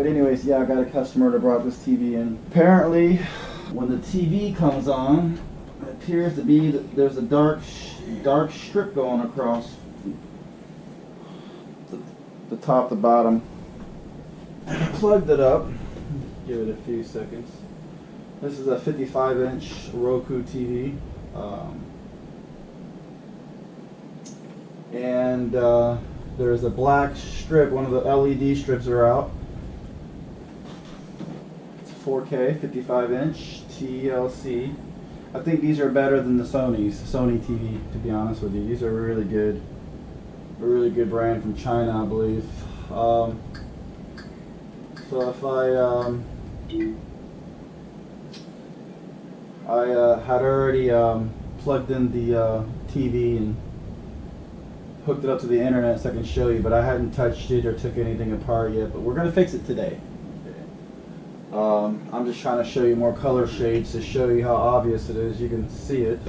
But anyways, yeah, I got a customer that brought this TV in. Apparently, when the TV comes on, it appears to be that there's a dark strip going across the top to bottom. I plugged it up. Give it a few seconds. This is a 55-inch Roku TV. And there's a black strip, one of the LED strips are out. It's 4K, 55-inch TLC. I think these are better than the Sony TV, to be honest with you. These are really good. A really good brand from China, I believe. So if I had already plugged in the TV and hooked it up to the internet so I can show you, but I hadn't touched it or took anything apart yet, but we're going to fix it today. I'm just trying to show you more color shades to show you how obvious it is. You can see it.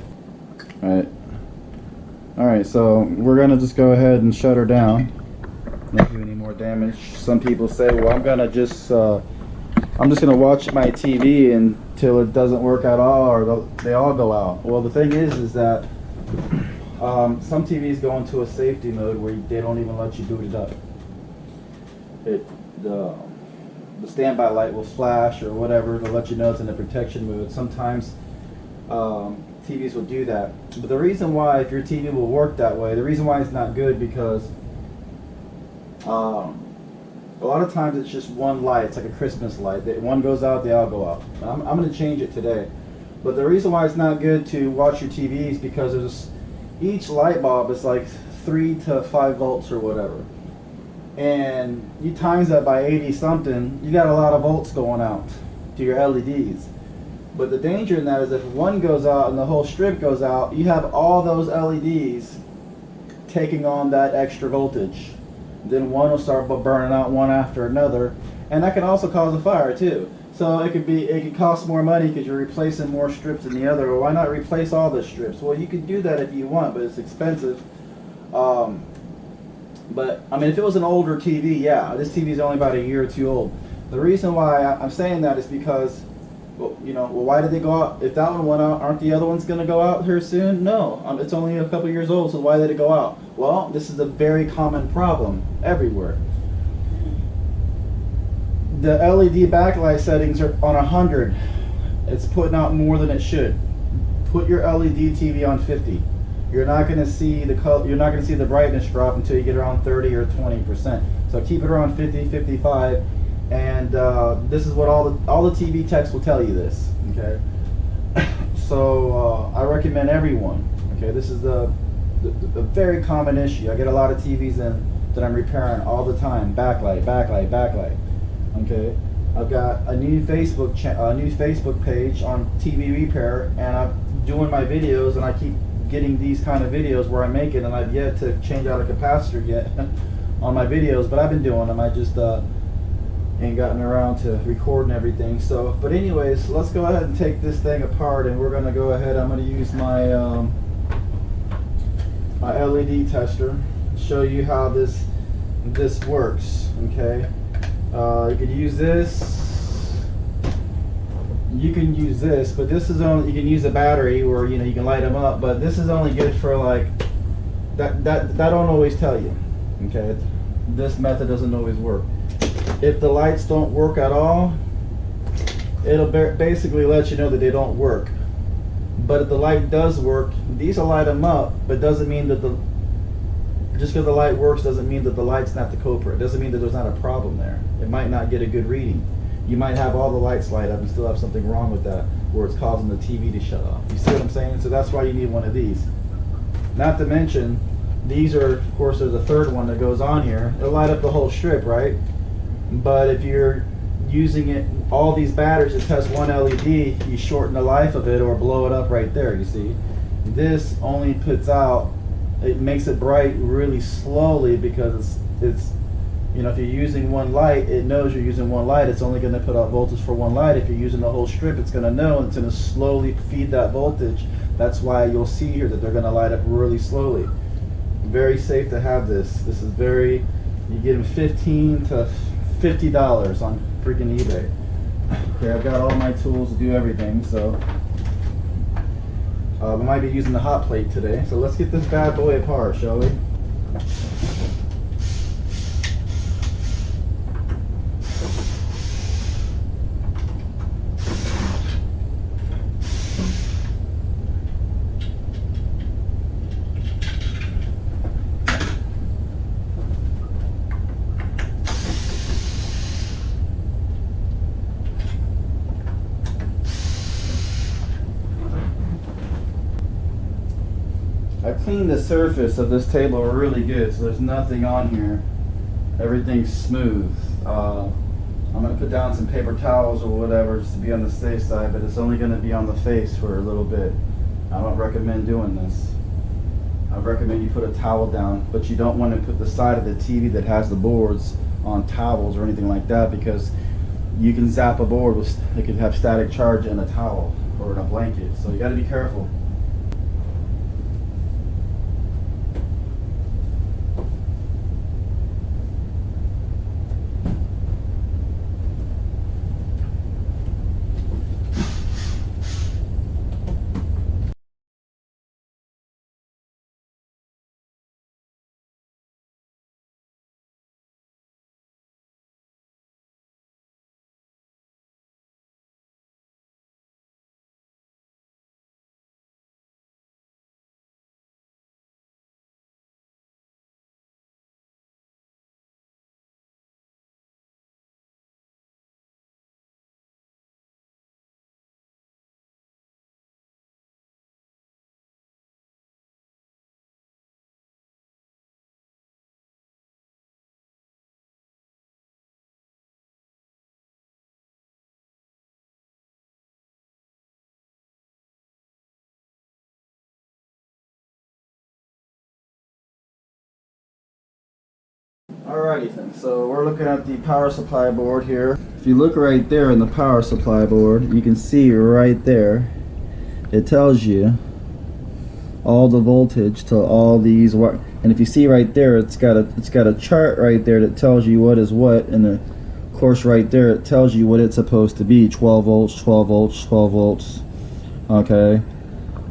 Alright, so we're going to just go ahead and shut her down. Not do any more damage. Some people say, well, I'm just going to watch my TV until it doesn't work at all, or they all go out. Well, the thing is that some TVs go into a safety mode where they don't even let you boot it up. The standby light will flash or whatever to let you know it's in a protection mode. Sometimes TVs will do that. But the reason why, if your TV will work that way, the reason why it's not good because a lot of times it's just one light. It's like a Christmas light. One goes out, they all go out. I'm going to change it today. But the reason why it's not good to watch your TV is because each light bulb is like 3 to 5 volts or whatever. And you times that by 80 something, you got a lot of volts going out to your LEDs. But the danger in that is if one goes out and the whole strip goes out, you have all those LEDs taking on that extra voltage. Then one will start burning out one after another, and that can also cause a fire too. So it could cost more money because you're replacing more strips than the other. Or why not replace all the strips? Well, you could do that if you want, but it's expensive. But I mean, if it was an older TV, yeah, this TV is only about a year or two old. The reason why I'm saying that is because, well, why did they go out? If that one went out, aren't the other ones going to go out here soon? No, it's only a couple years old, so why did it go out? Well, this is a very common problem everywhere. The LED backlight settings are on 100. It's putting out more than it should. Put your LED TV on 50. You're not going to see the color. You're not going to see the brightness drop until you get around 30 or 20%. So keep it around 50, 55, and this is what all the TV techs will tell you this. Okay. So I recommend everyone. Okay, this is the very common issue. I get a lot of TVs in that I'm repairing all the time. Backlight, backlight, backlight. Okay. I've got a new Facebook page on TV repair, and I'm doing my videos, and I keep getting these kind of videos where I make it, and I've yet to change out a capacitor yet on my videos, but I've been doing them. I just ain't gotten around to recording everything. So, but anyways, let's go ahead and take this thing apart, and we're going to go ahead. I'm going to use my my LED tester to show you how this works. Okay, you could use this. You can use this, but this is only, you can use a battery, or you can light them up, but this is only good for like that don't always tell you. Okay, this method doesn't always work. If the lights don't work at all, it'll basically let you know that they don't work. But if the light does work, these will light them up, but doesn't mean that just because the light works doesn't mean that the light's not the culprit. It doesn't mean that there's not a problem there. It might not get a good reading. You might have all the lights light up and still have something wrong with that, where it's causing the TV to shut off. You see what I'm saying? So that's why you need one of these. Not to mention, these are, of course, there's a third one that goes on here. It'll light up the whole strip, right? But if you're using all these batteries to test one LED, you shorten the life of it or blow it up right there, you see. This only puts out, it makes it bright really slowly because it's if you're using one light, it knows you're using one light. It's only going to put out voltage for one light. If you're using the whole strip, it's going to know, and it's going to slowly feed that voltage. That's why you'll see here that they're going to light up really slowly. Very safe to have this. This is you get them 15 to $50 on freaking eBay. Okay, I've got all my tools to do everything, so we might be using the hot plate today. So let's get this bad boy apart, shall we? I cleaned the surface of this table really good, so there's nothing on here. Everything's smooth. I'm going to put down some paper towels or whatever just to be on the safe side, but it's only going to be on the face for a little bit. I don't recommend doing this. I recommend you put a towel down, but you don't want to put the side of the TV that has the boards on towels or anything like that, because you can zap a board with, it could have static charge in a towel or in a blanket, so you got to be careful. Alrighty then, so we're looking at the power supply board here. If you look right there in the power supply board, you can see right there, it tells you all the voltage to all these wires. And if you see right there, it's got a chart right there that tells you what is what, and of course right there it tells you what it's supposed to be: 12 volts, 12 volts, 12 volts. Okay.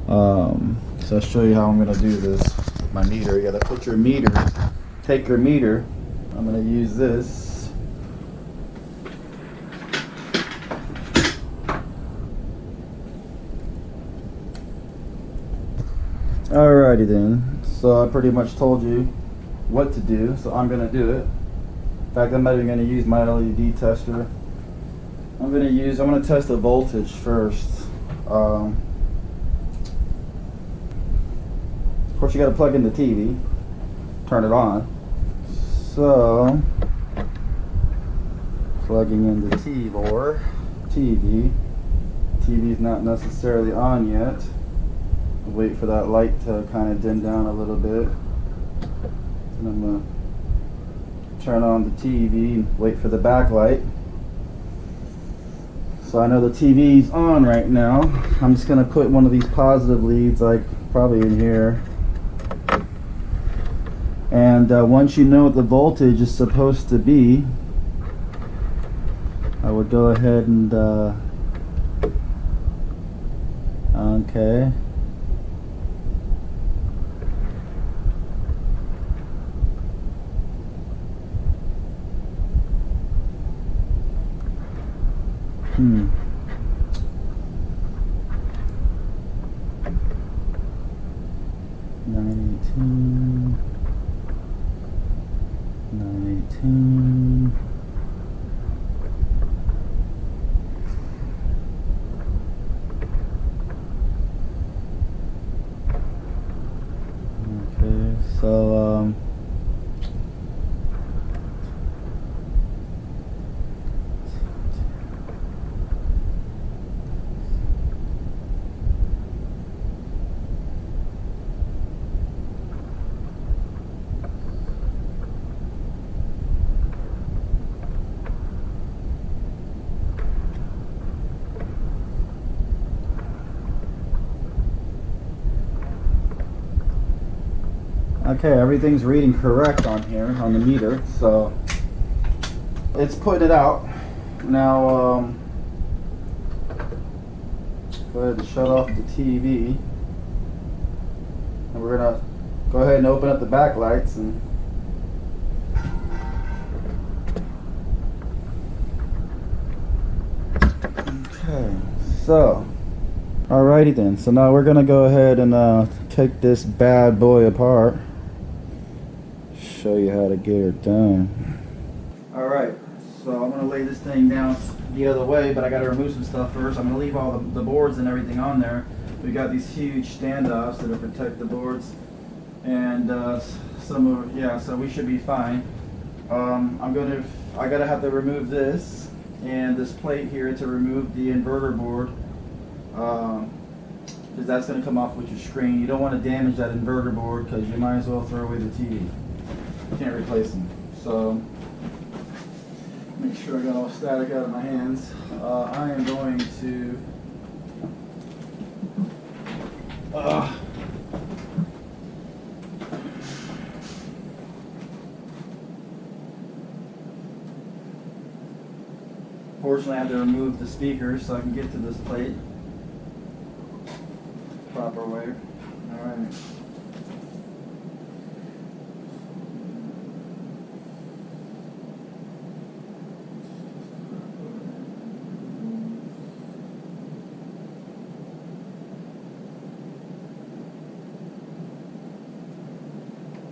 So I'll show you how I'm gonna do this with my meter. You gotta put your meter, take your meter. I'm going to use this. Alrighty then. So I pretty much told you what to do, so I'm going to do it. In fact, I'm not even going to use my LED tester. I'm going to test the voltage first. Of course, you got to plug in the TV, turn it on. So, plugging in the TV. TV's not necessarily on yet. Wait for that light to kind of dim down a little bit. And I'm going to turn on the TV and wait for the backlight. So I know the TV's on right now. I'm just going to put one of these positive leads, like probably in here. And once you know what the voltage is supposed to be, I would go ahead and okay. Hmm. $9.18. Okay, so okay, everything's reading correct on here on the meter. So it's putting it out. Now, go ahead and shut off the TV. And we're gonna go ahead and open up the backlights and okay, so alrighty then. So now we're gonna go ahead and take this bad boy apart. Show you how to get it done. Alright, so I'm gonna lay this thing down the other way, but I gotta remove some stuff first. I'm gonna leave all the boards and everything on there. We got these huge standoffs that'll protect the boards, and so we should be fine. I gotta have to remove this and this plate here to remove the inverter board, because that's gonna come off with your screen. You don't want to damage that inverter board because you might as well throw away the TV. You can't replace them. So make sure I got all static out of my hands. I am going to fortunately I have to remove the speakers so I can get to this plate proper way. Alright.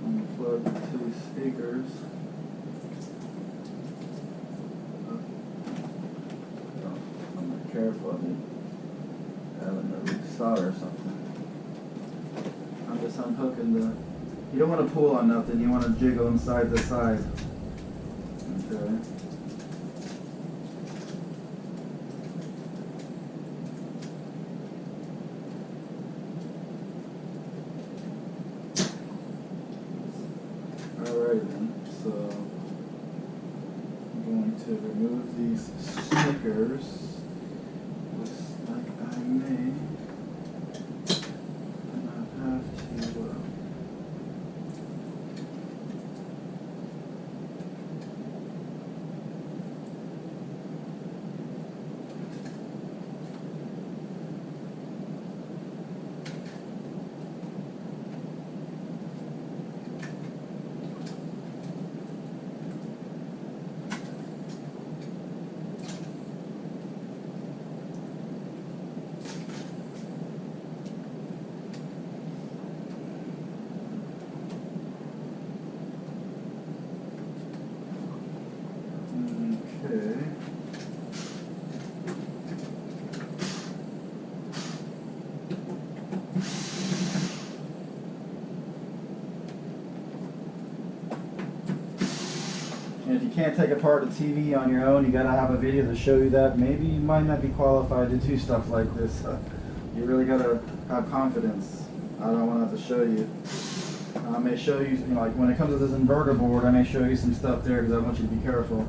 Unplug the two speakers. I'm not careful. I mean, having a solder or something. I'm just unhooking the. You don't want to pull on nothing. You want to jiggle them side to side. Okay. Alright then, so I'm going to remove these stickers. Looks like I may, and I have to okay. And if you can't take apart the TV on your own, you gotta have a video to show you that. Maybe you might not be qualified to do stuff like this. You really gotta have confidence. I don't want to have to show you. I may show you, like when it comes to this inverter board, I may show you some stuff there because I want you to be careful.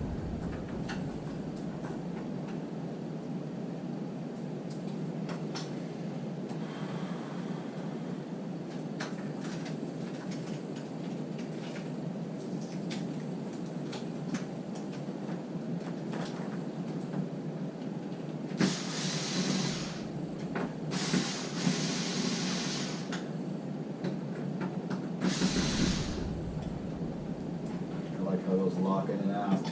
I like how those lock in and out.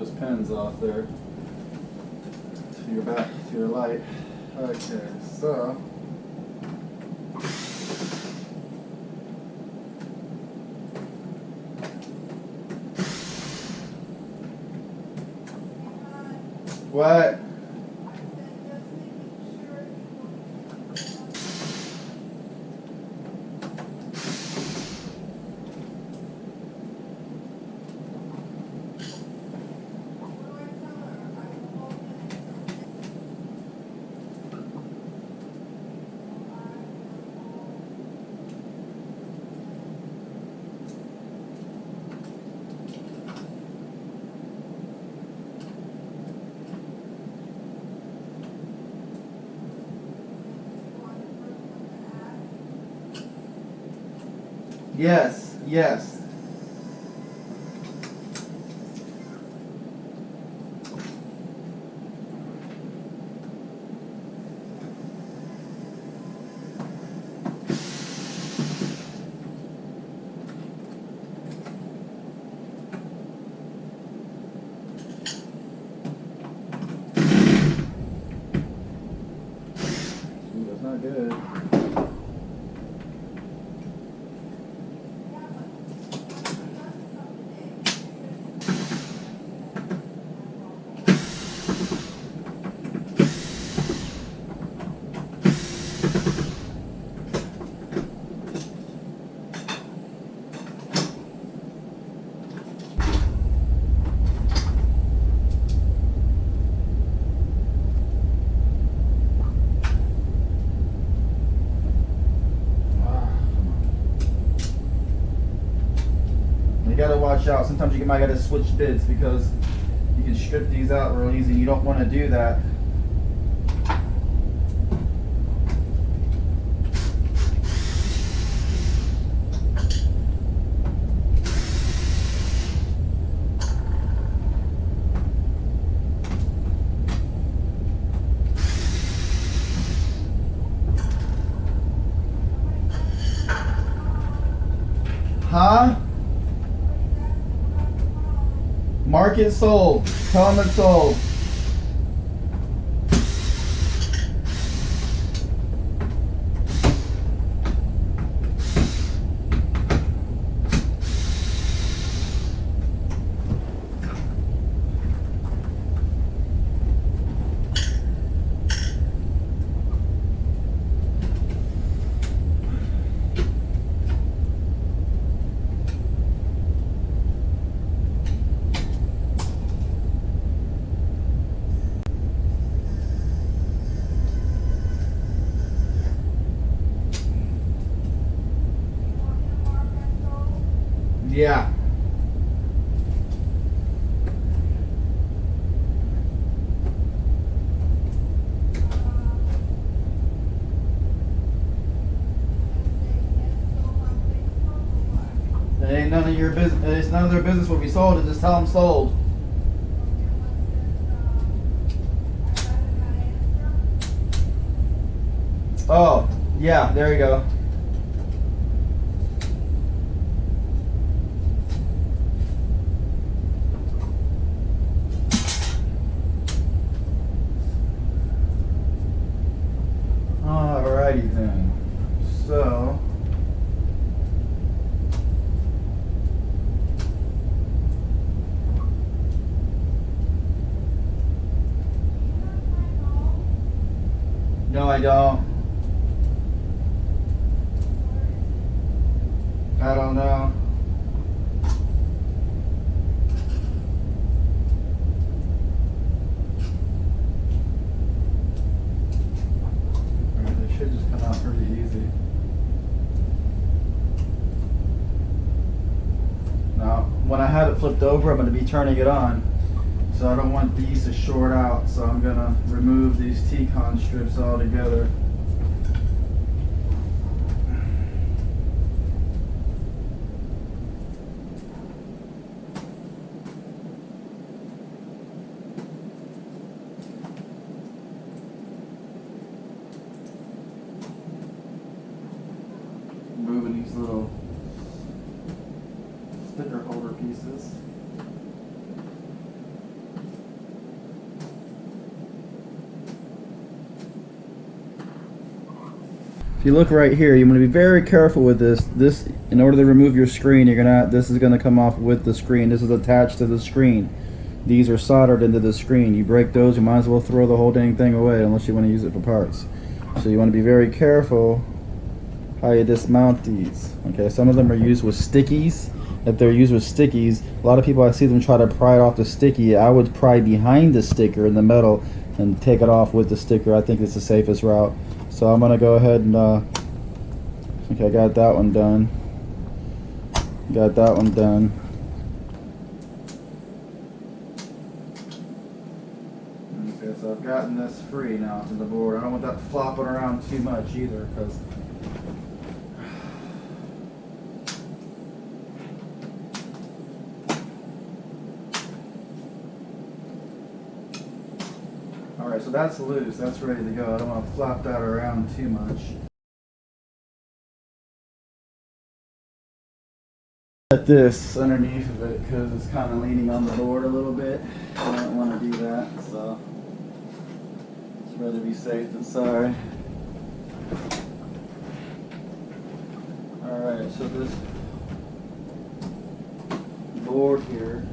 those pins off there to your back, to your light. Okay, so what? Yes, yes. Ooh, that's not good. You gotta watch out. Sometimes you might gotta switch bits because you can strip these out real easy. You don't want to do that. Huh? Mark it sold. Tell them it's sold. Yeah. It ain't none of your business. It's none of their business what we sold it. Just tell them sold. Oh, yeah. There you go. Alrighty then. So. No, I don't. I don't know. Alright, they should just come out pretty easy. Now, when I have it flipped over, I'm going to be turning it on. So I don't want these to short out, so I'm going to remove these T-con strips altogether. Moving these little sticker holder pieces. if you look right here, you want to be very careful with this. This, in order to remove your screen, this is gonna come off with the screen. This is attached to the screen. These are soldered into the screen. You break those, you might as well throw the whole dang thing away unless you want to use it for parts. So you want to be very careful how you dismount these. Okay, some of them are used with stickies. If they're used with stickies, a lot of people, I see them try to pry it off the sticky. I would pry behind the sticker in the metal and take it off with the sticker. I think it's the safest route. So I'm gonna go ahead and okay, I got that one done. Got that one done. Okay, so I've gotten this free now to the board. I don't want that flopping around too much either, because alright, so that's loose, that's ready to go. I don't want to flop that around too much. Set this underneath of it because it's kind of leaning on the board a little bit. I don't want to do that, so it's rather be safe than sorry. Alright, so this board here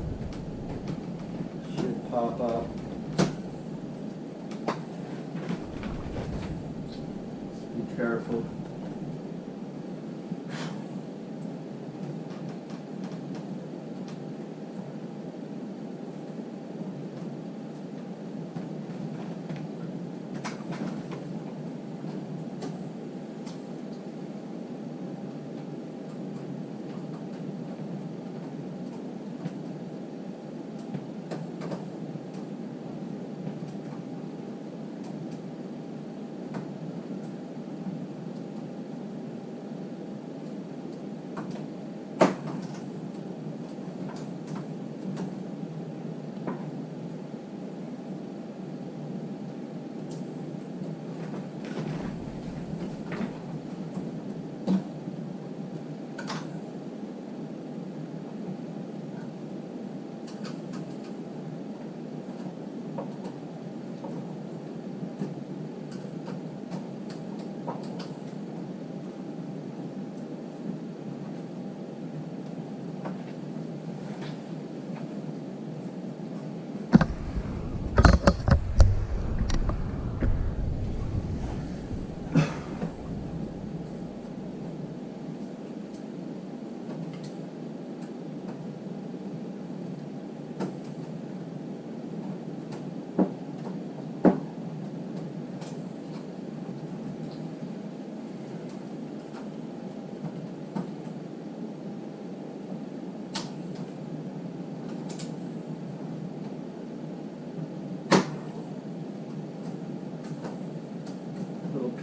should pop up. Be careful.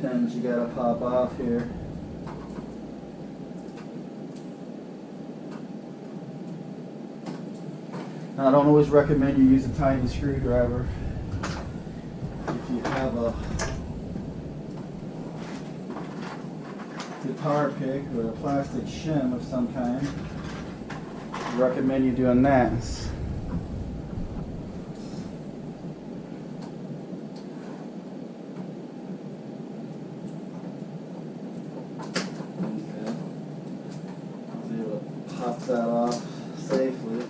Pins you gotta pop off here. Now, I don't always recommend you use a tiny screwdriver. If you have a guitar pick or a plastic shim of some kind, I recommend you doing that. Pop that off safely.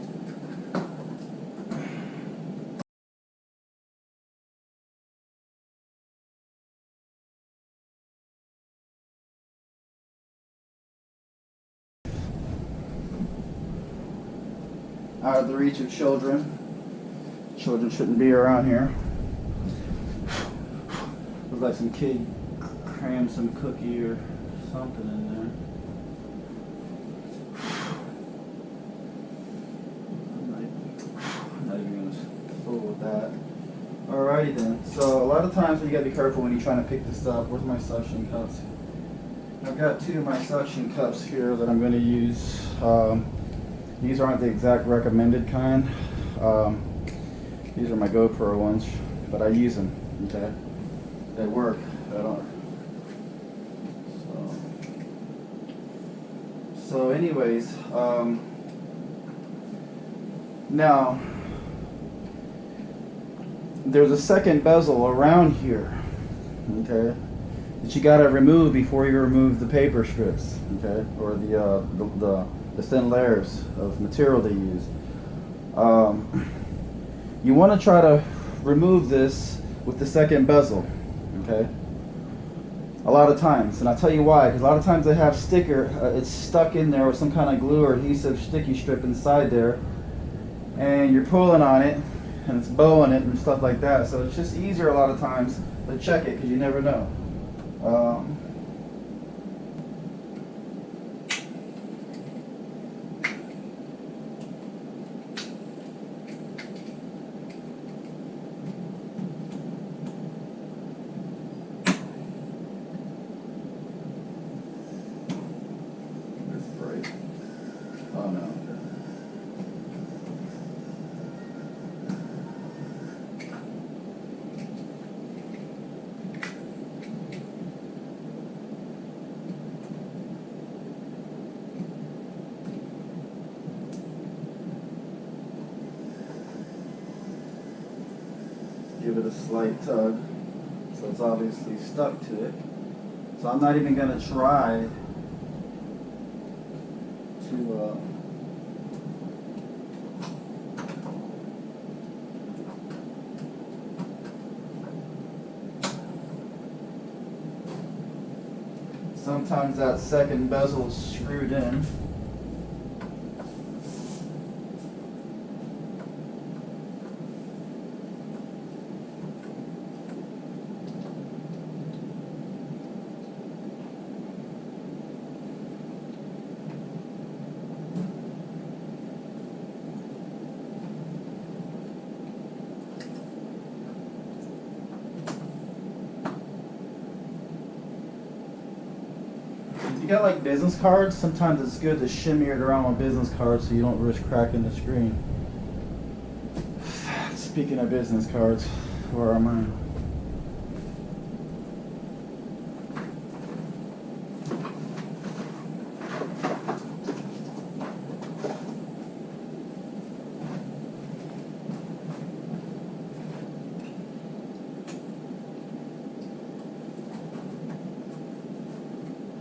Out of the reach of children. Children shouldn't be around here. Looks like some kid crammed some cookie or something in there. With that. Alrighty then. So a lot of times you gotta be careful when you're trying to pick this up. Where's my suction cups? I've got two of my suction cups here that I'm going to use. These aren't the exact recommended kind. These are my GoPro ones, but I use them. Okay, they work. I don't. So anyways, now. There's a second bezel around here, okay? that you gotta remove before you remove the paper strips, okay, or the thin layers of material they use. You want to try to remove this with the second bezel, okay? A lot of times, and I'll tell you why, because a lot of times they have sticker, it's stuck in there with some kind of glue or adhesive sticky strip inside there, and you're pulling on it, and it's bowing it and stuff like that, so it's just easier a lot of times to check it, because you never know. Oh no. Give it a slight tug, so it's obviously stuck to it. So I'm not even going to try to sometimes that second bezel is screwed in. If you got like business cards, sometimes it's good to shimmy it around on business cards so you don't risk cracking the screen. Speaking of business cards, where are mine?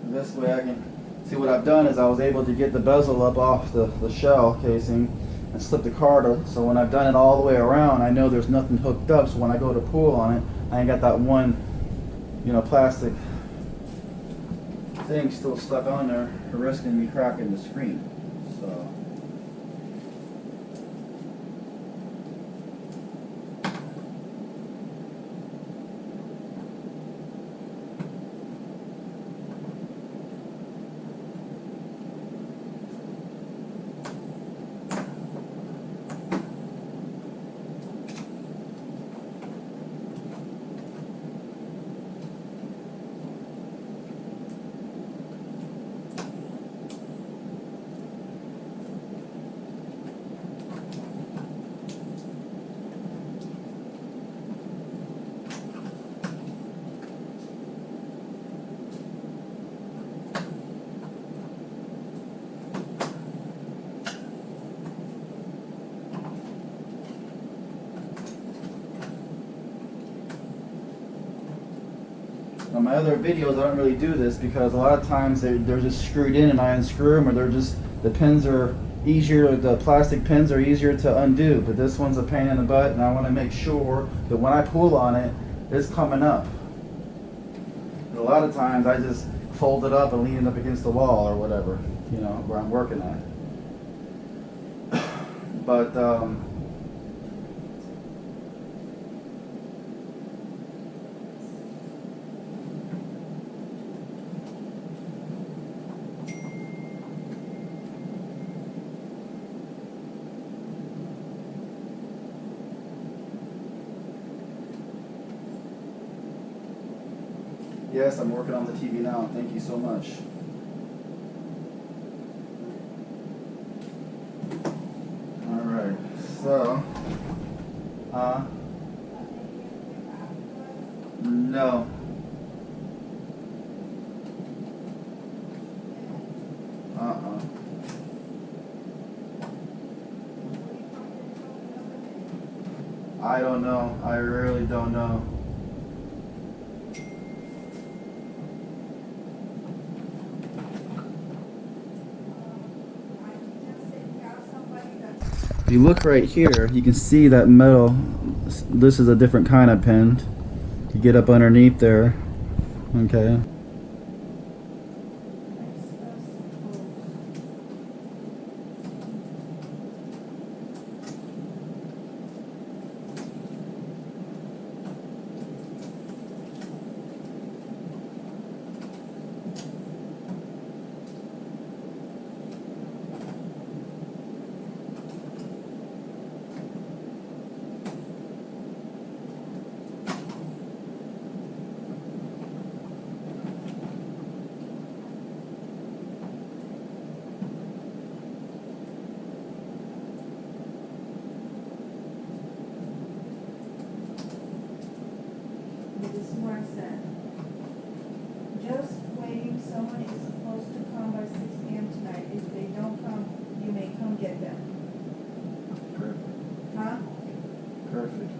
This way I can see what I've done is I was able to get the bezel up off the shell casing and slip the card up, so when I've done it all the way around I know there's nothing hooked up, so when I go to pull on it I ain't got that one, you know, plastic thing still stuck on there risking me cracking the screen. So on my other videos I don't really do this because a lot of times they're just screwed in and I unscrew them, or they're just, the pins are easier, the plastic pins are easier to undo, but this one's a pain in the butt and I want to make sure that when I pull on it, it's coming up. And a lot of times I just fold it up and lean it up against the wall or whatever, you know, where I'm working at. But yes, I'm working on the TV now. Thank you so much. Alright, so, no. I don't know. I really don't know. you look right here, you can see that metal. This is a different kind of pin. You get up underneath there. Okay. Just waiting, someone is supposed to come by 6 p.m. tonight. If they don't come, you may come get them. Perfect. Huh? Perfect.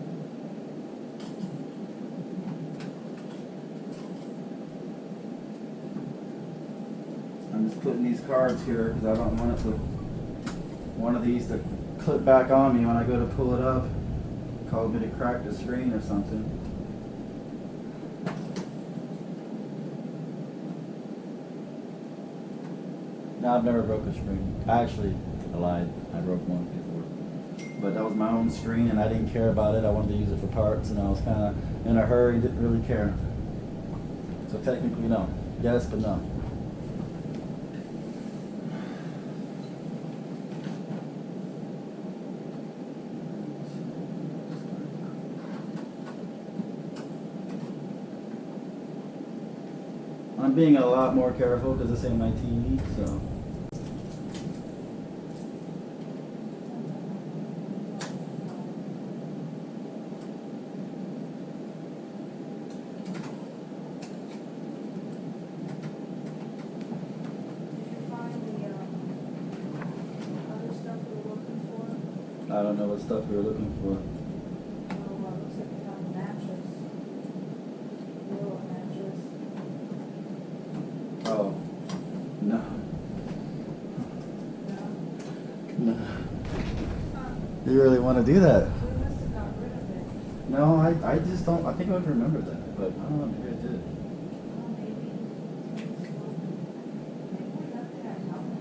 I'm just putting these cards here because I don't want it to, one of these to clip back on me when I go to pull it up. Called me to crack the screen or something. No, I've never broke a screen. Actually, I lied. I broke one before. But that was my own screen and I didn't care about it. I wanted to use it for parts and I was kind of in a hurry, didn't really care. So technically no. Yes, but no. I'm being a lot more careful because this ain't my TV, so. I don't know what stuff we were looking for. Looks like we found a mattress. Little mattress. Oh. No. No. You really want to do that? We must have got rid of it. No, I just don't. I think I would remember that, but I don't know. Maybe I did. Oh, maybe. Maybe we left it at house.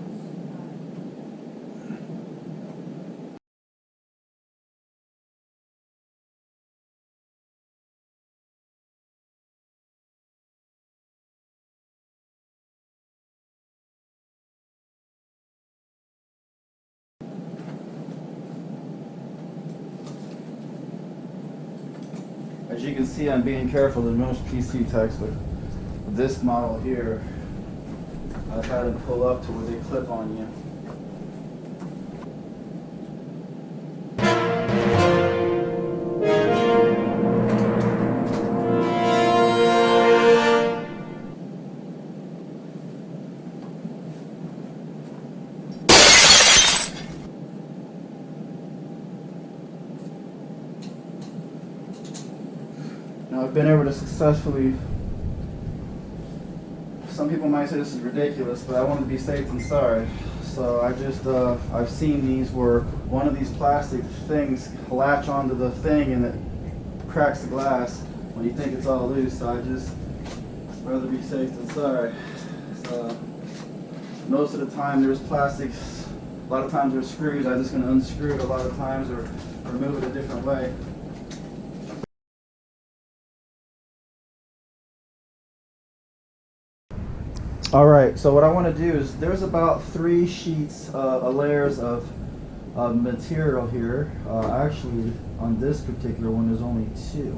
As you can see, I'm being careful than most PC techs, but this model here, I've had them pull up to where they clip on you. Now I've been able to successfully, some people might say this is ridiculous, but I want to be safe than sorry. So I just, I've seen these where one of these plastic things latch onto the thing and it cracks the glass when you think it's all loose. So I just rather be safe than sorry. So most of the time there's plastics, a lot of times there's screws. I'm just going to unscrew it a lot of times or remove it a different way. Alright, so what I want to do is there's about 3 sheets, layers of material here. Actually, on this particular one, there's only 2.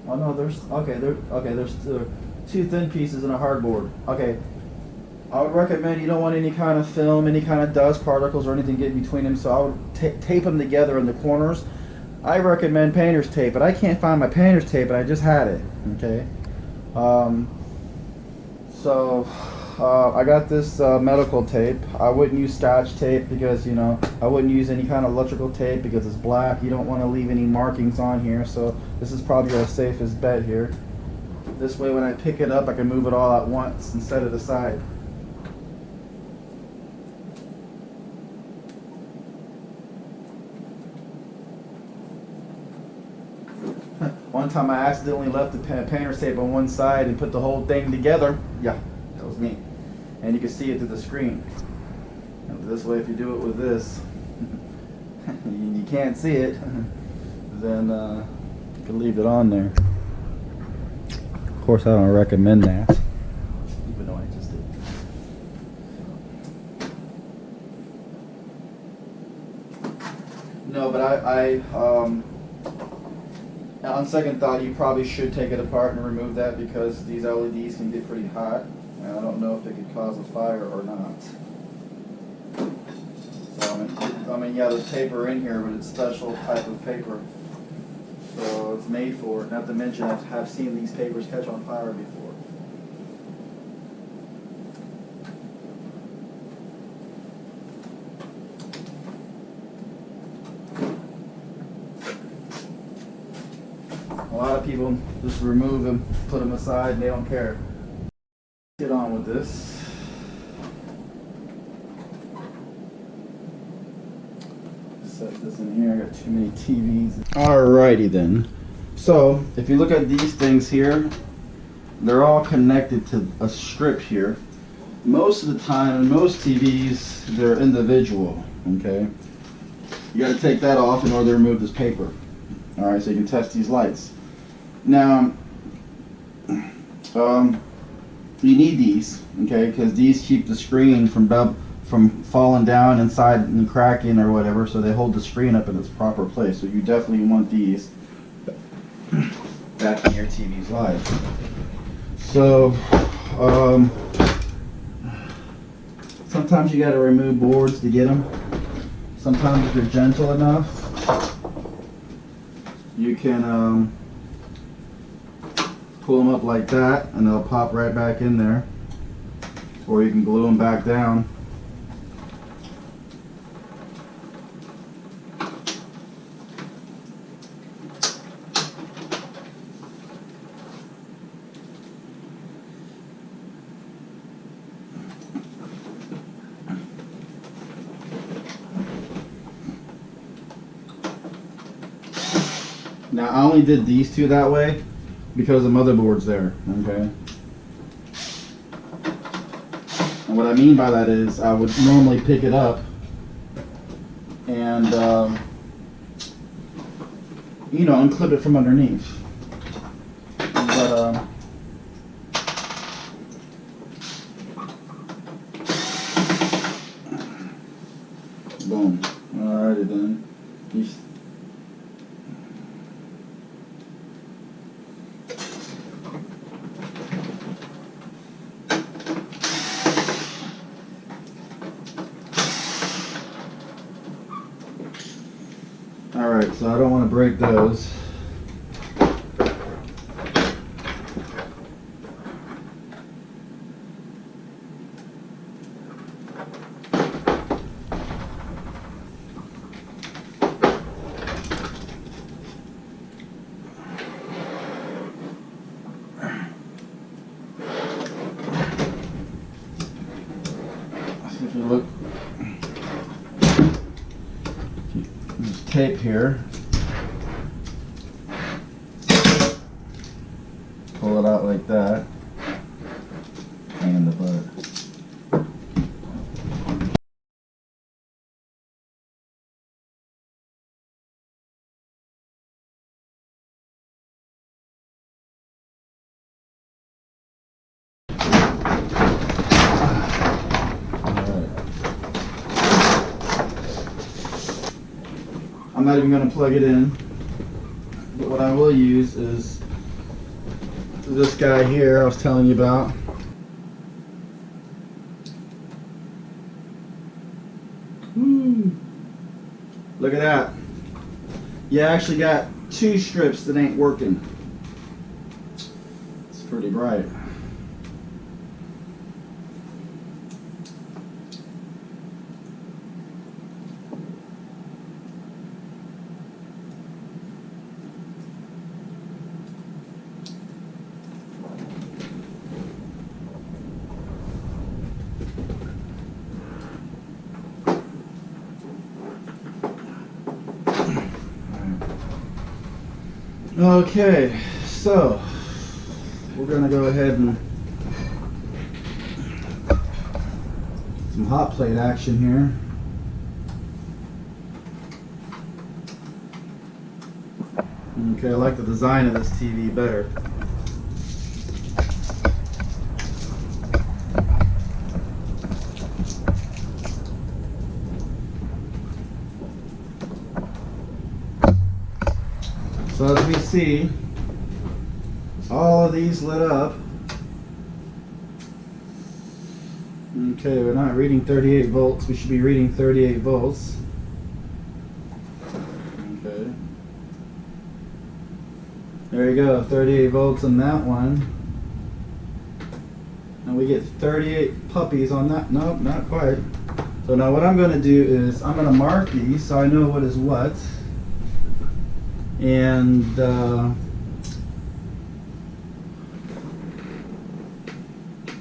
Oh no, there's, there's 2 thin pieces and a hardboard. Okay, I would recommend you don't want any kind of film, any kind of dust particles or anything getting between them, so I would tape them together in the corners. I recommend painter's tape, but I can't find my painter's tape and I just had it, okay? So I got this medical tape. I wouldn't use Scotch tape because, you know, I wouldn't use any kind of electrical tape because it's black. You don't want to leave any markings on here, so this is probably our safest bet here. This way when I pick it up I can move it all at once instead of the side. One time I accidentally left the painter's tape on one side and put the whole thing together. Yeah, that was me. And you can see it through the screen. And this way, if you do it with this, you can't see it, then you can leave it on there. Of course, I don't recommend that, even though I just did. No, but on second thought, you probably should take it apart and remove that because these LEDs can get pretty hot, and I don't know if it could cause a fire or not. So I mean, yeah, there's paper in here, but it's special type of paper, so it's made for it. Not to mention, I have seen these papers catch on fire before. A lot of people just remove them, put them aside, and they don't care. Get on with this. Set this in here. I got too many TVs. Alrighty then. So if you look at these things here, they're all connected to a strip here. Most of the time, in most TVs, they're individual. Okay. You got to take that off in order to remove this paper. Alright, so you can test these lights. Now, you need these, okay, because these keep the screen from falling down inside and cracking or whatever, so they hold the screen up in its proper place. So you definitely want these back in your TV's life. So, sometimes you got to remove boards to get them. Sometimes if you're gentle enough, you can pull them up like that and they'll pop right back in there, or you can glue them back down. Now I only did these two that way because the motherboard's there, okay? And what I mean by that is I would normally pick it up and, you know, unclip it from underneath. But, boom. Alrighty then. Alright, so I don't want to break those. If you look, there's tape here. Pull it out like that. And the butt. I'm not even going to plug it in, but what I will use is this guy here I was telling you about. Look at that. You actually got two strips that ain't working. It's pretty bright. Okay, so we're gonna go ahead and some hot plate action here. Okay, I like the design of this TV better. So as we see, all of these lit up. Okay, we're not reading 38 volts. We should be reading 38 volts. Okay. There you go, 38 volts on that one. And we get 38 puppies on that. Nope, not quite. So now what I'm going to do is I'm going to mark these so I know what is what. And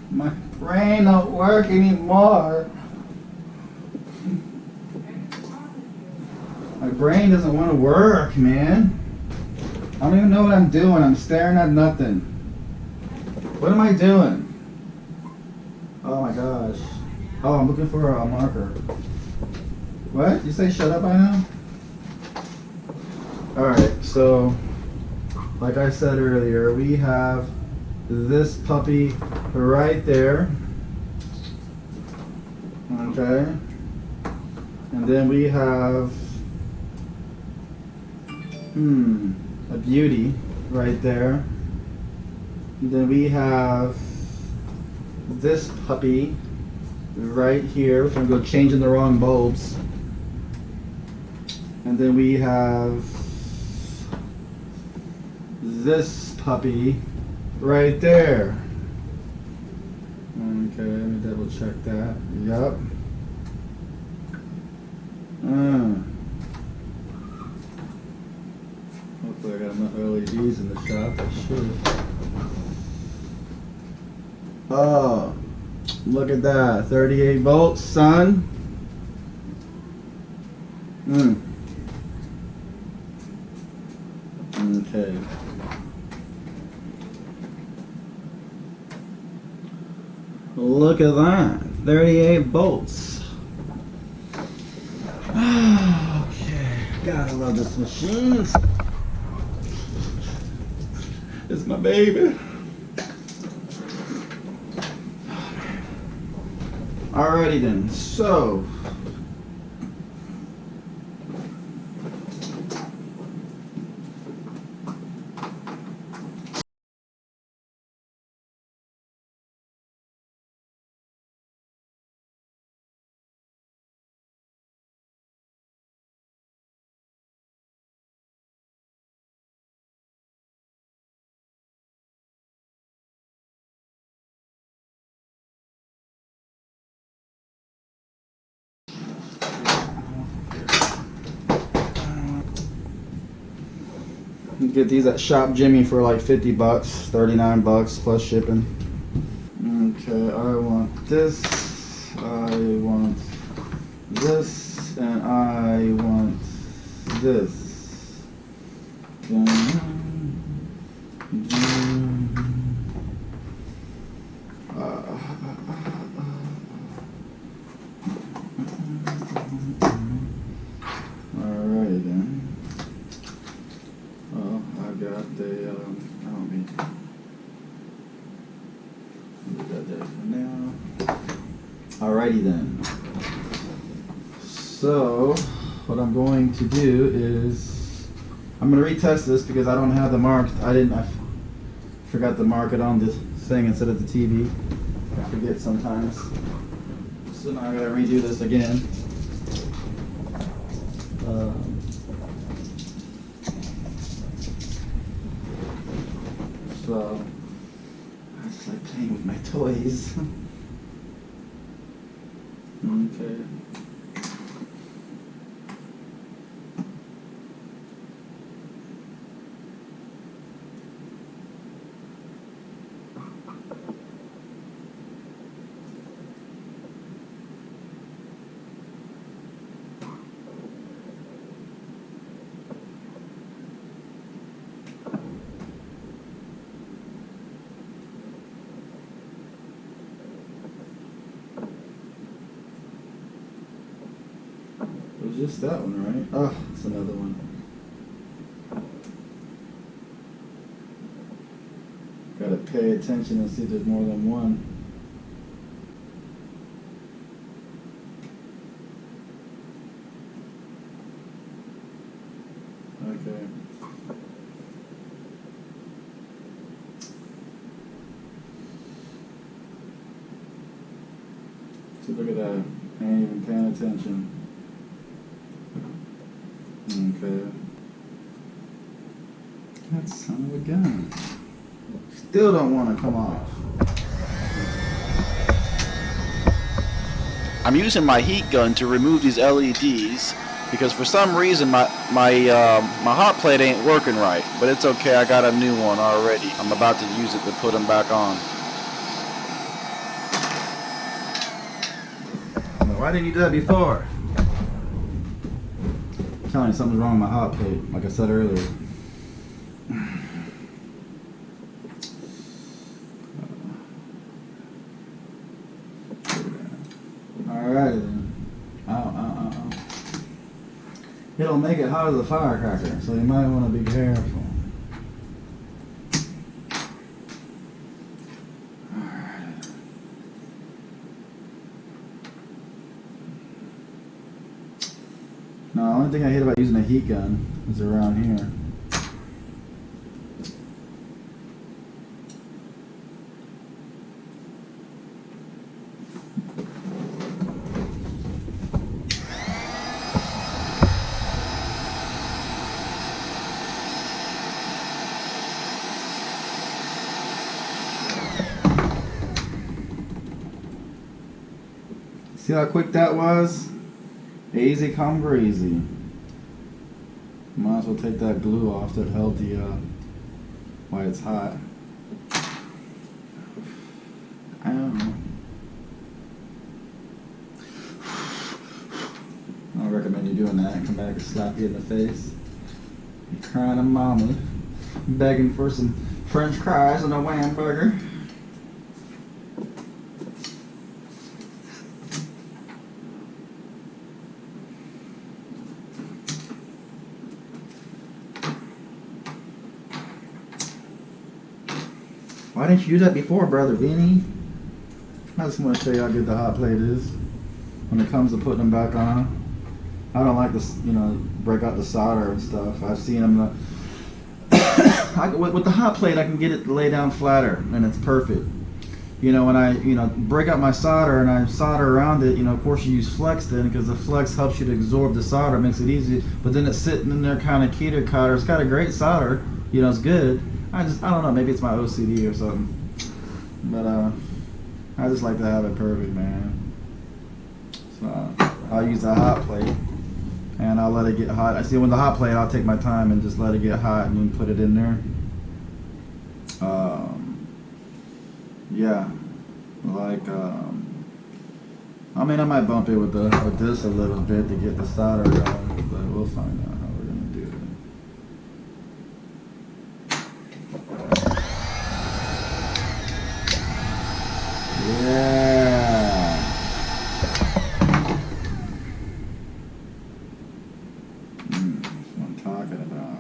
my brain don't work anymore. My brain doesn't want to work, man. I don't even know what I'm doing. I'm staring at nothing. What am I doing? Oh my gosh. Oh, I'm looking for a marker. What? You say shut up by now? Alright, so like I said earlier, we have this puppy right there. Okay. And then we have a beauty right there. And then we have this puppy right here, which I'm going to go changing the wrong bulbs. And then we have this puppy right there. Okay, let me double check that. Yup. Hopefully I got enough LEDs in the shop. I should. Oh, look at that. 38 volts, son. Okay. Look at that. 38 volts. Okay. Gotta love this machine. It's my baby. Alrighty then. So. You get these at Shop Jimmy for like 50 bucks, 39 bucks plus shipping. Okay, I want this, I want this, and I want this. Alright then. Well, I got the, I don't mean to do that there for now. Alrighty then. So, what I'm going to do is, I'm going to retest this because I don't have the mark. I forgot to mark it on this thing instead of the TV. I forget sometimes. So now I gotta redo this again. So I just like playing with my toys. Okay. It was just that one, right? Oh, it's another one. Gotta pay attention and see if there's more than one. Okay. So look at that. I ain't even paying attention. Okay. That son of a gun. Still don't want to come off. I'm using my heat gun to remove these LEDs because for some reason my hot plate ain't working right. But it's okay, I got a new one already. I'm about to use it to put them back on. Why didn't you do that before? I'm telling you something's wrong with my hot plate, like I said earlier. Alright then. It'll make it hot as a firecracker, so you might want to be careful. Alright. No, the only thing I hate about using a heat gun is around here. See how quick that was? Easy come breezy. Might as well take that glue off that held the why it's hot. I don't know. I don't recommend you doing that and come back and slap you in the face. You're crying a mama, begging for some French fries and a wham burger. Why didn't you do that before, brother Vinny? I just want to show you how good the hot plate is when it comes to putting them back on. I don't like to, break out the solder and stuff. I've seen them. With the hot plate, I can get it to lay down flatter, and it's perfect. When I, break out my solder and I solder around it, of course you use flex then, because the flex helps you to absorb the solder, makes it easy. But then it's sitting in there kind of keeter-cotter. It's got a great solder, it's good. I don't know, maybe it's my OCD or something. But I just like to have it perfect, man. So I'll use the hot plate and I'll let it get hot. I see when the hot plate, I'll take my time and just let it get hot and then put it in there. Yeah, like I might bump it with this a little bit to get the solder going, but we'll find out how we're gonna do it. Yeah. That's what I'm talking about.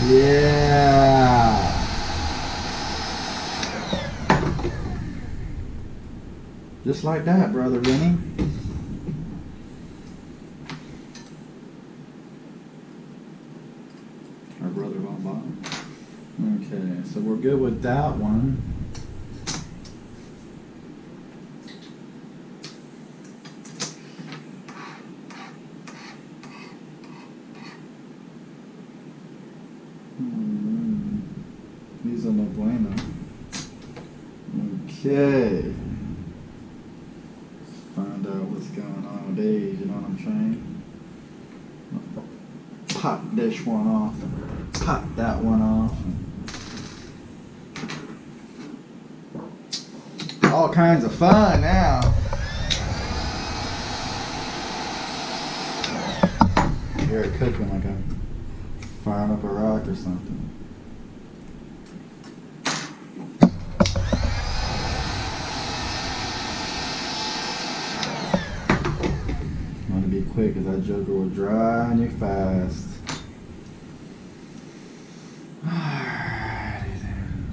Yeah. Just like that, brother Vinny. Our brother Von Bob. Okay, so we're good with that one. These are no bueno. Okay. Find out what's going on with these, you know what I'm saying? Pop this one off, pop that one off. All kinds of fun now. hear it cooking like I'm firing up a rock or something. I'm gonna be quick because that joker will dry on you fast. Alrighty then.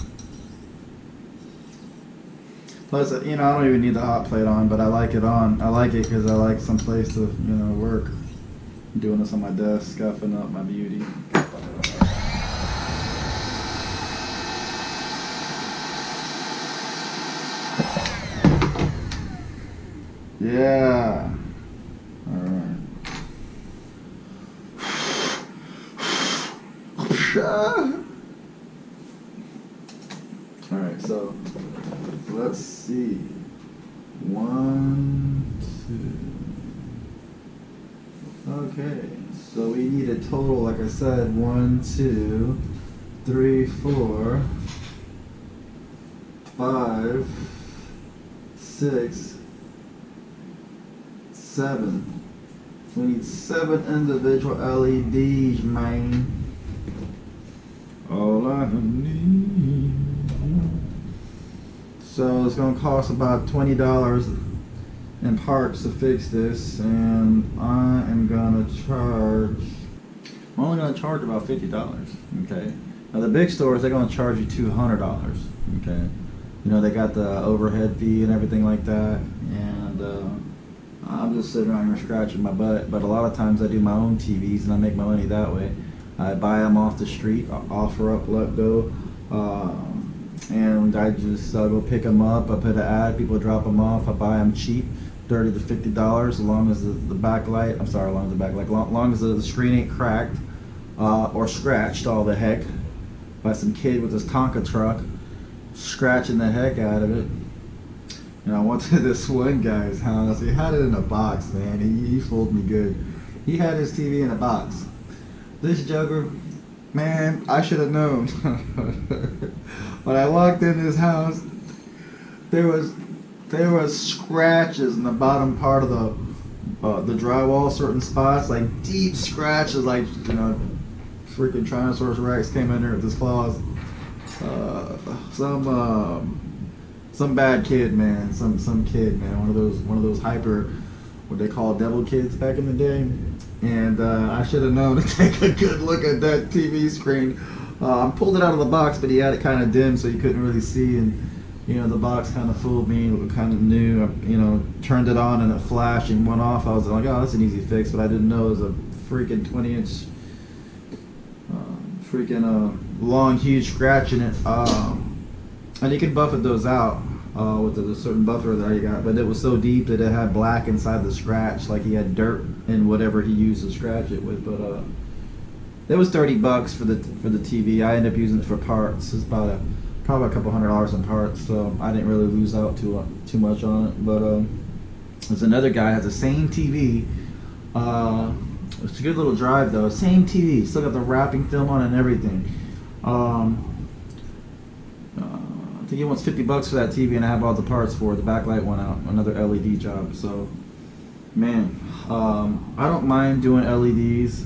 Plus, you know, I don't even need the hot plate on, but I like it on. I like it because I like some place to, you know, work. I'm doing this on my desk, scuffing up my beauty. Yeah. Alright. Alright, so let's see. 1, 2. Okay, so we need a total, like I said, 1, 2, 3, 4, 5, 6, 7. We need 7 individual LEDs, man. All I need. So it's gonna cost about $20 in parts to fix this, and I am gonna charge. I'm only gonna charge about $50. Okay. Now the big stores, they're gonna charge you $200. Okay. You know, they got the overhead fee and everything like that, and I'm just sitting around here scratching my butt. But a lot of times I do my own TVs and I make my money that way. I buy them off the street, offer up, let go, and I just go pick them up. I put an ad, people drop them off. I buy them cheap, $30 to $50, as long as the backlight. I'm sorry, long as the backlight, long as the screen ain't cracked or scratched all the heck by some kid with his Tonka truck scratching the heck out of it. And I went to this one guy's house. He had it in a box, man. He fooled me good. He had his TV in a box. This joker, man, I should have known. When I walked in his house, there was scratches in the bottom part of the drywall, certain spots, like deep scratches, like, you know, freaking Tyrannosaurus Rex came in there with his claws. Some bad kid, man. Some kid, man. One of those hyper, what they call devil kids back in the day. And I should have known to take a good look at that TV screen. I pulled it out of the box, but he had it kind of dim, so you couldn't really see. And you know, the box kind of fooled me. It kind of new. You know, turned it on and it flashed and went off. I was like, oh, that's an easy fix. But I didn't know it was a freaking 20-inch, long, huge scratch in it. And you can buffet those out with a certain buffer that you got, but it was so deep that it had black inside the scratch, like he had dirt in whatever he used to scratch it with. But it was $30 for the TV. I ended up using it for parts. It's probably a couple $100 in parts, so I didn't really lose out too much on it. But there's another guy has the same TV. It's a good little drive though. Same TV, still got the wrapping film on and everything. I think he wants $50 for that TV, and I have all the parts for it. The backlight went out, another LED job. So, man, I don't mind doing LEDs.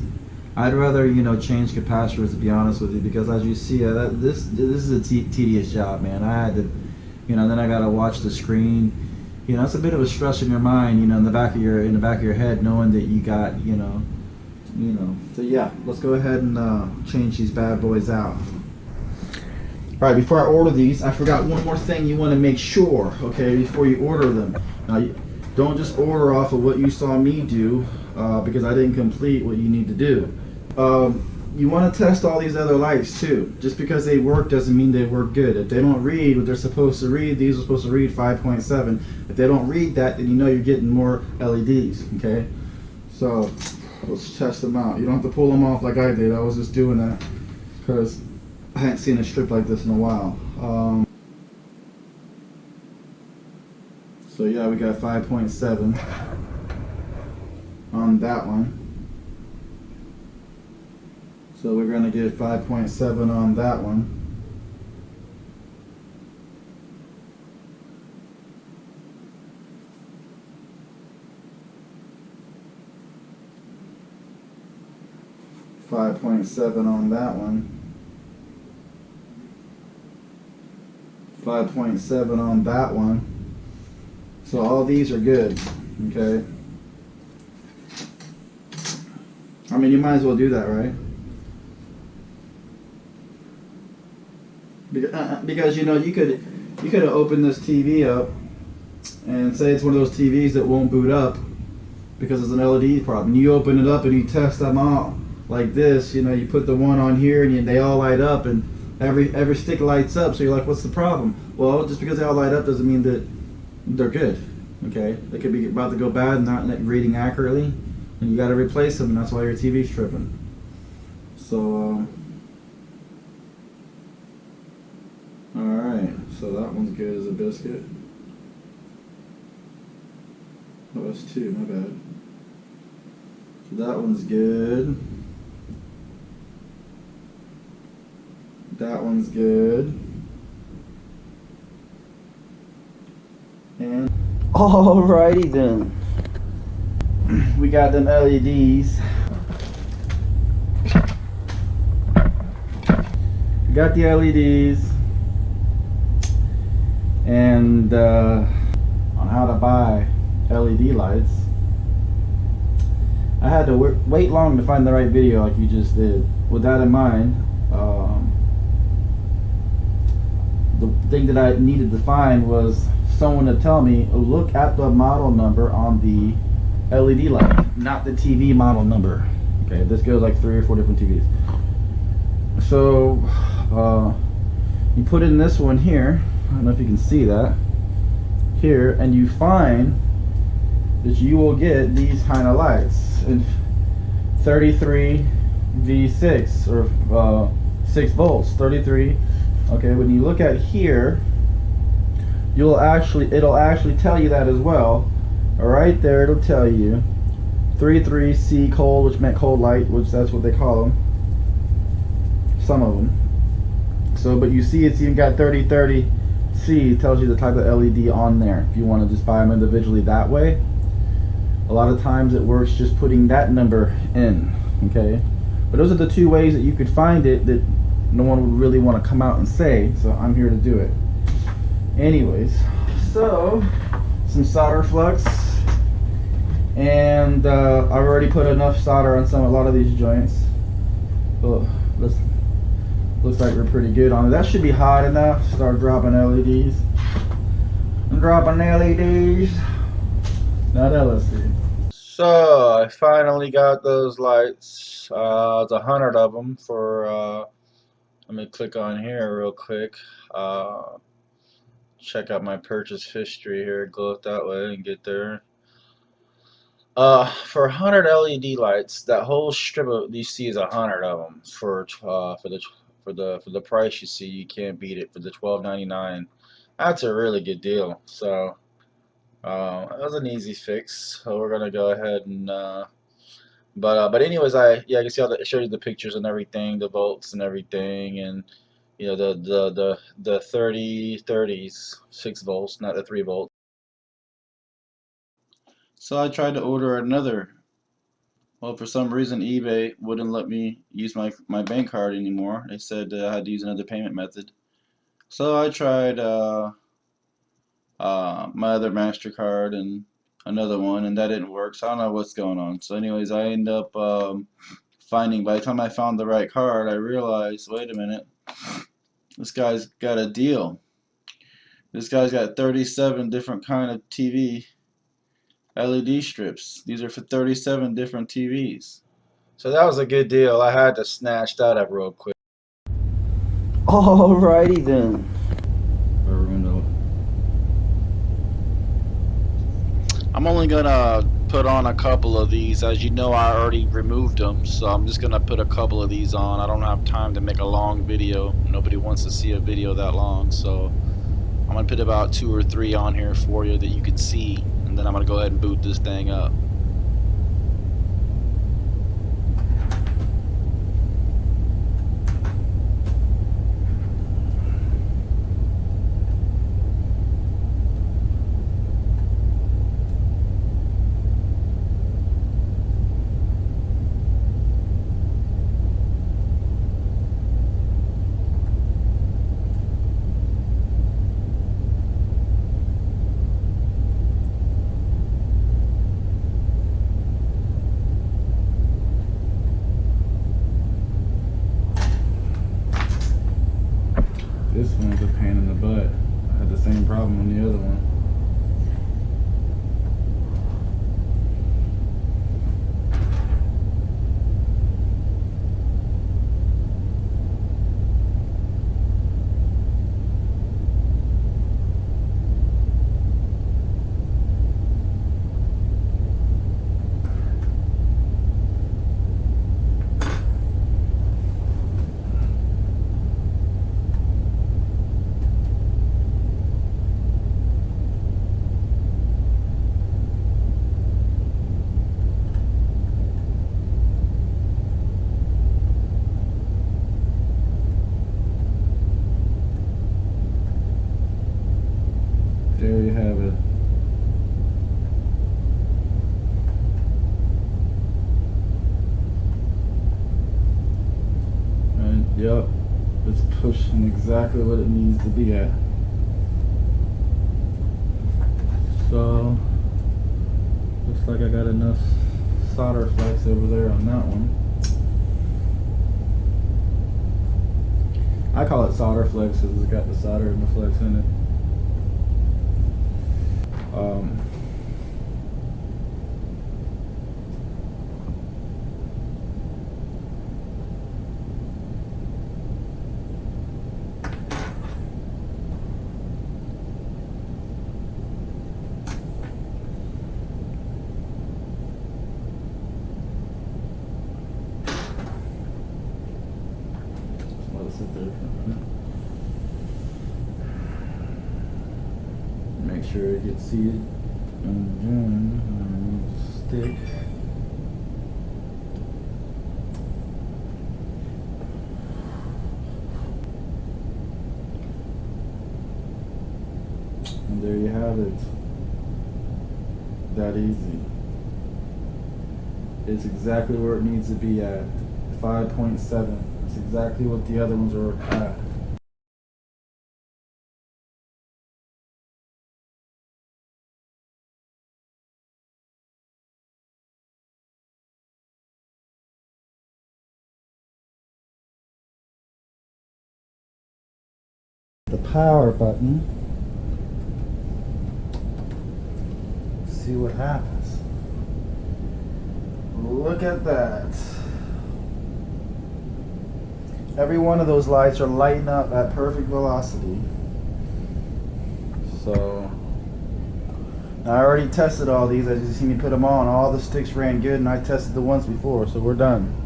I'd rather, you know, change capacitors, to be honest with you, because as you see, this is a tedious job, man. I had to, you know, then I gotta watch the screen. You know, it's a bit of a stress in your mind, you know, in the back of your head, knowing that you got, you know. So yeah, let's go ahead and change these bad boys out. All right, before I order these, I forgot one more thing you want to make sure, okay, before you order them. Now, don't just order off of what you saw me do, because I didn't complete what you need to do. You want to test all these other lights too. Just because they work doesn't mean they work good. If they don't read what they're supposed to read, these are supposed to read 5.7. If they don't read that, then you know you're getting more LEDs, okay? So, let's test them out. You don't have to pull them off like I did. I was just doing that because I hadn't seen a strip like this in a while. So yeah, we got 5.7 on that one. So we're going to get 5.7 on that one. 5.7 on that one. 5.7 on that one. So all these are good, okay? I mean, you might as well do that, right? Because you know, you could have opened this TV up and say it's one of those TVs that won't boot up because it's an LED problem. You open it up and you test them out like this. You know, you put the one on here and they all light up, and every stick lights up. So you're like, what's the problem? Well, just because they all light up doesn't mean that they're good. Okay, they could be about to go bad and not reading accurately, and you got to replace them, and that's why your TV's tripping. So all right, so that one's good as a biscuit. Oh, that's two, my bad. So that one's good. That one's good. And alrighty then. We got them LEDs. We got the LEDs. And on how to buy LED lights. I had to wait long to find the right video like you just did. With that in mind, the thing that I needed to find was someone to tell me, look at the model number on the LED light, not the TV model number. Okay, this goes like 3 or 4 different TVs. So you put in this one here. I don't know if you can see that here, and you find that you will get these kind of lights in 33 V6 or 6 volts, 33. Okay, when you look at here, it'll actually tell you that as well. Right there, it'll tell you 33C cold, which meant cold light, which that's what they call them. Some of them. So, but you see, it's even got 3030C. It tells you the type of LED on there. If you want to just buy them individually that way, a lot of times it works just putting that number in. Okay, but those are the two ways that you could find it that no one would really want to come out and say. So I'm here to do it. Anyways, so some solder flux, and I've already put enough solder on a lot of these joints. So looks like we're pretty good on it. That should be hot enough to start dropping LEDs. I'm dropping LEDs, not LSD. So I finally got those lights. It's 100 of them for. Let me click on here real quick. Check out my purchase history here. Go up that way and get there. For 100 LED lights, that whole strip of you see is 100 of them for the price you see. You can't beat it for the $12.99. That's a really good deal. So that was an easy fix. So we're gonna go ahead and but anyways, I can see I showed you the pictures and everything, the volts and everything, and you know the 30s 6 volts, not the 3 volts. So I tried to order another. Well, for some reason eBay wouldn't let me use my bank card anymore. They said I had to use another payment method. So I tried my other MasterCard and another one, and that didn't work. So I don't know what's going on. So anyways, I end up finding, by the time I found the right card, I realized, wait a minute, this guy's got a deal. This guy's got 37 different kind of TV LED strips. These are for 37 different TVs. So that was a good deal. I had to snatch that up real quick. Alrighty then. I'm only gonna put on a couple of these. As you know, I already removed them, so I'm just gonna put a couple of these on. I don't have time to make a long video. Nobody wants to see a video that long, so I'm gonna put about 2 or 3 on here for you that you can see, and then I'm gonna go ahead and boot this thing up. pain in the butt. I had the same problem on the other one. There you have it. And yep, it's pushing exactly what it needs to be at. So looks like I got enough solder flex over there on that one. I call it solder flex because it's got the solder and the flex in it. Just let it sit there for a minute. Make sure it gets seated, and then stick. And there you have it. That easy. It's exactly where it needs to be at. 5.7. That's exactly what the other ones are at. The power button. See what happens. Look at that. Every one of those lights are lighting up at perfect velocity. So I already tested all these. As you see me put them on, all the sticks ran good, and I tested the ones before, so we're done.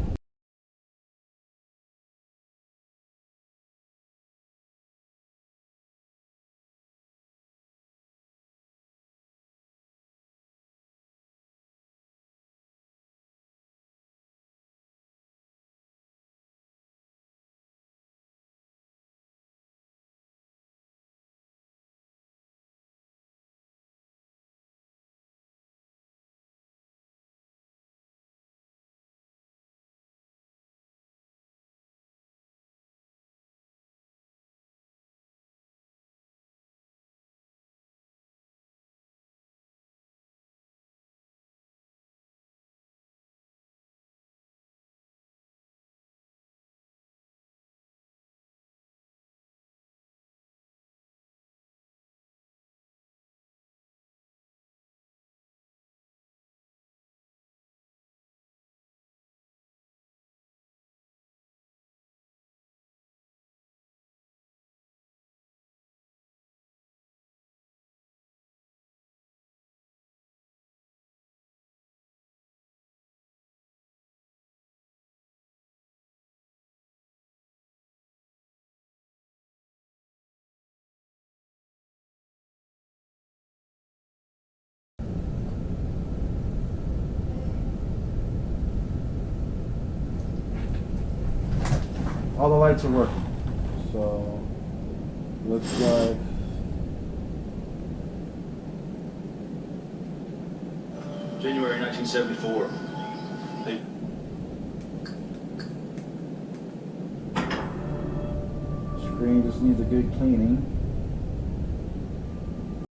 All the lights are working. So looks like January 1974. screen just needs a good cleaning.